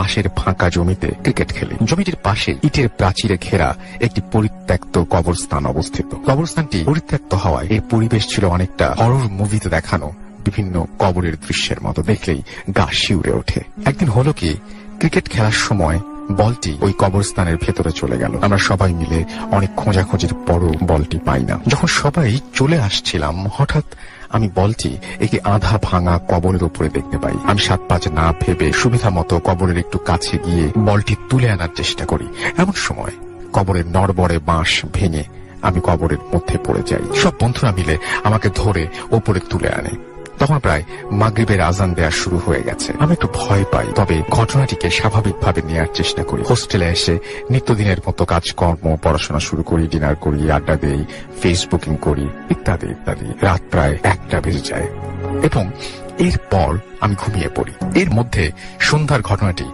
পাশের ফাঁকা জমিতে ক্রিকেট খেলি। জমিটির পাশে ইটের প্রাচীরে ঘেরা একটি পরিত্যক্ত কবরস্থান অবস্থিত। কবরস্থানটি পরিত্যক্ত হওয়ায় এর পরিবেশ ছিল অনেকটা হরর মুভিতে দেখানো বিভিন্ন কবরের দৃশ্যের মতো। দেখলেই গা শিউরে ওঠে। একদিন হলো কি, ক্রিকেট খেলার সময় বলটি ওই কবরস্থানের ভেতরে চলে গেল। আমরা সবাই মিলে অনেক খোঁজাখুঁজির পরও বলটি পাই না। যখন সবাই চলে আসছিলাম, হঠাৎ আমি বলটি একটি আধা ভাঙা কবরের উপরে দেখতে পাই। আমি 7-5 না ভেবে সুবিধা মতো কবরের একটু কাছে গিয়ে বলটি তুলে আনার চেষ্টা করি। এমন সময় কবরের নড়বড়ে বাঁশ ভেঙে আমি কবরের মধ্যে পড়ে যাই। সব বন্ধুরা মিলে আমাকে ধরে ওপরে তুলে আনে। তখন প্রায় মাগরিবের আজান দেওয়া শুরু হয়ে গেছে। আমি একটু ভয় পাই, তবে ঘটনাটিকে স্বাভাবিকভাবে নেওয়ার চেষ্টা করি। হোস্টেলে এসে নিত্যদিনের মতো কাজকর্ম, পড়াশোনা শুরু করি, ডিনার করি, আড্ডা দেই, ফেসবুকিং করি, ইত্যাদি ইত্যাদি। রাত প্রায় 1টা বেজে যায় এবং এরপর আমি ঘুমিয়ে পড়ি। এর মধ্যে সন্ধ্যার ঘটনাটি